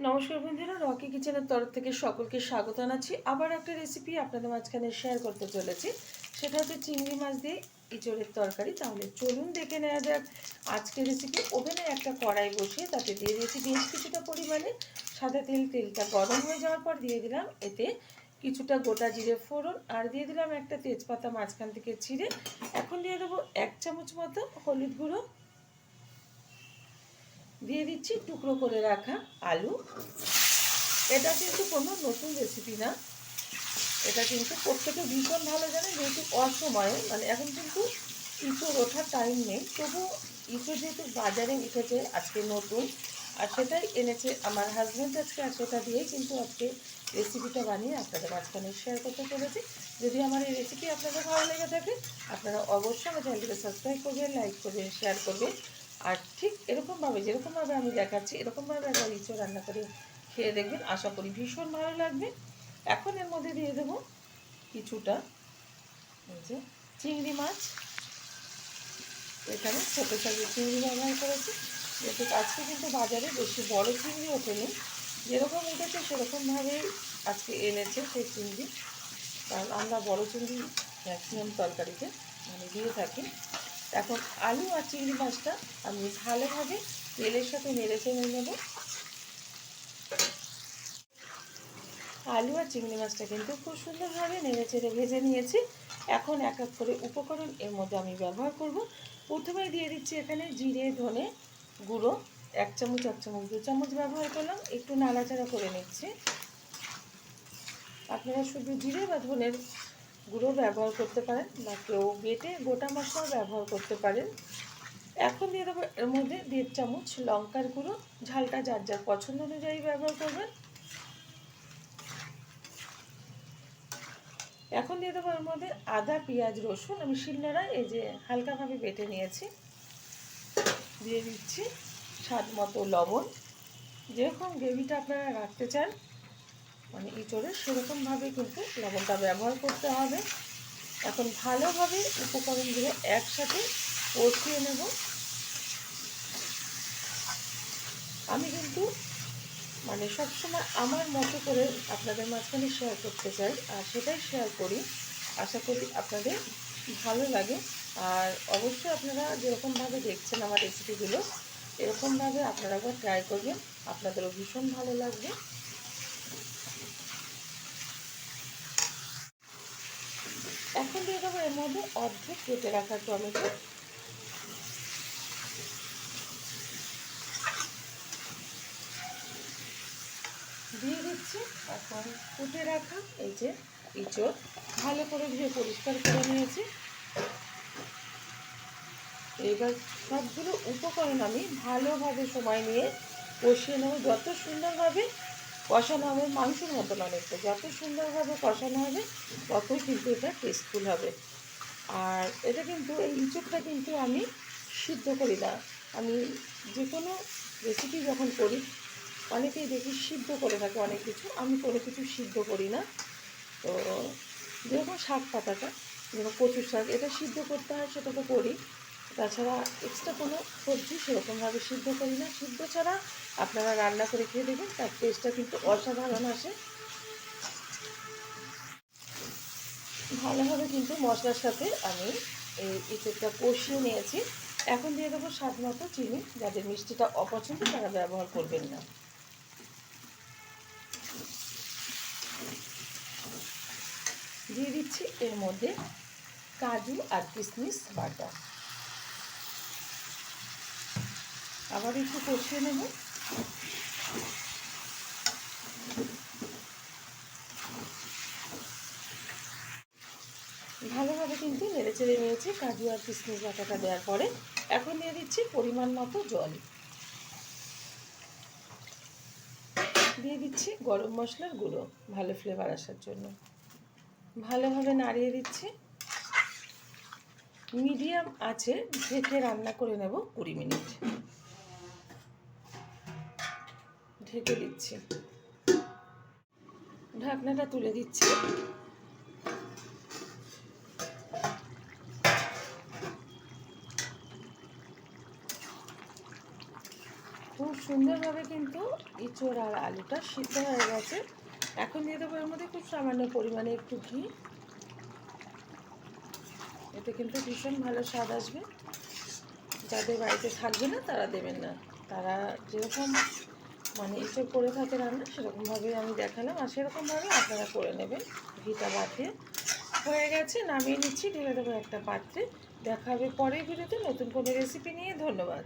নমস্কার বন্ধুরা, রকি কিচেনের তরফ থেকে সকলকে স্বাগত জানাচ্ছি। আবার একটা রেসিপি আপনাদের মাঝখানে শেয়ার করতে চলেছি, সেটা হচ্ছে চিংড়ি মাছ দিয়ে ইঁচড়ের তরকারি। তাহলে চলুন দেখে নেওয়া যাক আজকের রেসিপি। ওভেনে একটা কড়াই বসিয়ে তাতে দিয়ে দিয়েছি বেশ কিছুটা পরিমাণে সাদা তেল। তেলটা গরম হয়ে যাওয়ার পর দিয়ে দিলাম এতে কিছুটা গোটা জিরে ফোড়ন, আর দিয়ে দিলাম একটা তেজপাতা মাঝখান থেকে ছিঁড়ে। এখন দিয়ে দেবো 1 চামচ মতো হলুদ গুঁড়ো, দিয়ে দিচ্ছি টুকরো করে রাখা আলু। এটা কিন্তু কোনো নতুন রেসিপি না, এটা কিন্তু প্রত্যেকে ভীষণ ভালো জানে, যেহেতু অসময়ে মানে এখন কিন্তু ইঁচড় ওঠার টাইম নেই, তবু ইঁচড় যেহেতু বাজারে উঠেছে আজকে নতুন, আর সেটাই এনেছে আমার হাজব্যান্ড আজকে, আর সেটা দিয়েই কিন্তু আজকে রেসিপিটা বানিয়ে আপনাদের মাঝখানে শেয়ার করতে চলেছি। যদি আমার এই রেসিপি আপনাদের ভালো লেগে থাকে, আপনারা অবশ্যই আমার চ্যানেলটিকে সাবস্ক্রাইব করবেন, লাইক করবেন, শেয়ার করবেন। আর ঠিক এরকমভাবে যেরকমভাবে আমি দেখাচ্ছি এরকমভাবে একবার ইঁচড় রান্না করে খেয়ে দেখবেন, আশা করি ভীষণ ভালো লাগবে। এখন এর মধ্যে দিয়ে দেবো কিছুটা যে চিংড়ি মাছ। এখানে ছোটো সাইজের চিংড়ি ব্যবহার করেছি, যেহেতু আজকে কিন্তু বাজারে বেশি বড় চিংড়ি ওঠেনি, যেরকম উঠেছে সেরকমভাবেই আজকে এনেছে সেই চিংড়ি, কারণ আমরা বড় চিংড়ি ম্যাক্সিমাম তরকারিতে মানে দিয়ে থাকি। এখন আলু আর চিংড়ি মাছটা আমি ভালোভাবে তেলের সাথে নেড়ে চেড়ে নেব। আলু আর চিংড়ি মাছটা কিন্তু খুব সুন্দরভাবে নেড়ে চেড়ে ভেজে নিয়েছি। এখন এক এক করে উপকরণ এর মধ্যে আমি ব্যবহার করব। প্রথমেই দিয়ে দিচ্ছি এখানে জিরে ধনে গুঁড়ো 1 চামচ 2 চামচ ব্যবহার করলাম, একটু নাড়াচাড়া করে নিচ্ছি। আপনারা শুধু জিরে বা ধনের গুঁড়ো ব্যবহার করতে পারেন, বা কেউ বেটে গোটা মশলা ব্যবহার করতে পারেন। এখন দিয়ে দেবো এর মধ্যে 1.5 চামচ লঙ্কার গুঁড়ো, ঝালটা যার যার পছন্দ অনুযায়ী ব্যবহার করবেন। এখন দিয়ে দেবো এর মধ্যে আদা পেঁয়াজ রসুন, আমি শিলনোড়ায় এই যে হালকাভাবে বেটে নিয়েছি। দিয়ে দিচ্ছি স্বাদ মতো লবণ, যেরকম গ্রেভিটা আপনারা রাখতে চান মানে ইঁচড়ে সেরকমভাবে কিন্তু লবণটা ব্যবহার করতে হবে। এখন ভালোভাবে উপকরণগুলো একসাথে কষিয়ে নেব। আমি কিন্তু মানে সবসময় আমার মতো করে আপনাদের মাঝখানে শেয়ার করতে চাই, আর সেটাই শেয়ার করি। আশা করি আপনাদের ভালো লাগে, আর অবশ্যই আপনারা যেরকমভাবে দেখছেন আমার রেসিপিগুলো এরকমভাবে আপনারা একবার ট্রাই করবেন, আপনাদেরও ভীষণ ভালো লাগবে। এখন দিয়ে দেবো এর মধ্যে অর্ধেক কেটে রাখা টমেটো, দিয়ে দিচ্ছি। এখন কুটে রাখা এই যে ইঁচড় ভালো করে ধুয়ে পরিষ্কার করে নিয়েছি। এবার সবগুলো উপকরণ আমি ভালোভাবে সময় নিয়ে কষিয়ে নেব। যত সুন্দরভাবে কষানো হবে, মাংসের মতন অনেকটা, যত সুন্দরভাবে কষানো হবে ততই কিন্তু এটা টেস্টফুল হবে। আর এটা কিন্তু এই ইঁচড়টা কিন্তু আমি সিদ্ধ করি না, আমি যে কোনো রেসিপি যখন করি অনেকেই দেখি সিদ্ধ করে থাকে অনেক কিছু, আমি কোনো কিছু সিদ্ধ করি না। তো যেরকম শাক পাতাটা, যেরকম কচুর শাক, এটা সিদ্ধ করতে হয় সেটা তো করি, তাছাড়া এক্সট্রা কোনো সবজি সেরকমভাবে সিদ্ধ করি না। সিদ্ধ ছাড়া আপনারা রান্না করে খেয়ে দেবেন, তার টেস্টটা কিন্তু অসাধারণ আসে। ভালোভাবে কিন্তু মশলার সাথে আমি এই ইঁচড়টা কষিয়ে নিয়েছি। এখন দিয়ে দেবো স্বাদ মতো চিনি, যাদের মিষ্টিটা অপছন্দ তারা ব্যবহার করবেন না। দিয়ে দিচ্ছি এর মধ্যে কাজু আর কিশমিশ বাটা, আবার একটু কষিয়ে নেব। ভালোভাবে কিন্তু নেড়ে চেড়ে নিয়েছি কাজু আর কিশমিশ বাটাটা দেওয়ার পরে। এখন দিয়ে দিচ্ছি পরিমাণ মতো জল, দিয়ে দিচ্ছি গরম মশলার গুঁড়ো, ভালো ফ্লেভার আসার জন্য। ভালোভাবে নাড়িয়ে দিচ্ছি। মিডিয়াম আছে ঢেকে রান্না করে নেব 20 মিনিট। ঢেকে দিচ্ছি, ঢাকনাটা তুলে দিচ্ছি। খুব সুন্দরভাবে কিন্তু এঁচোড় আর আলুটা সিদ্ধ হয়ে গেছে। এখন দিয়ে দেবো এর মধ্যে খুব সামান্য পরিমাণে একটু ঘি। এতে কিন্তু ভীষণ ভালো স্বাদ আসবে। যাদের বাড়িতে থাকবে না তারা দেবেন না, তারা যেরকম মানে এঁচোড় করে থাকে রান্না সেরকমভাবেই আমি দেখালাম, আর সেরকমভাবে আপনারা করে নেবেন। ঘিটা বাটিয়ে হয়ে গেছে, নামিয়ে নিচ্ছি, ঢেলে দেবো একটা পাত্রে। দেখা হবে পরের ভিডিওতে নতুন কোনো রেসিপি নিয়ে। ধন্যবাদ।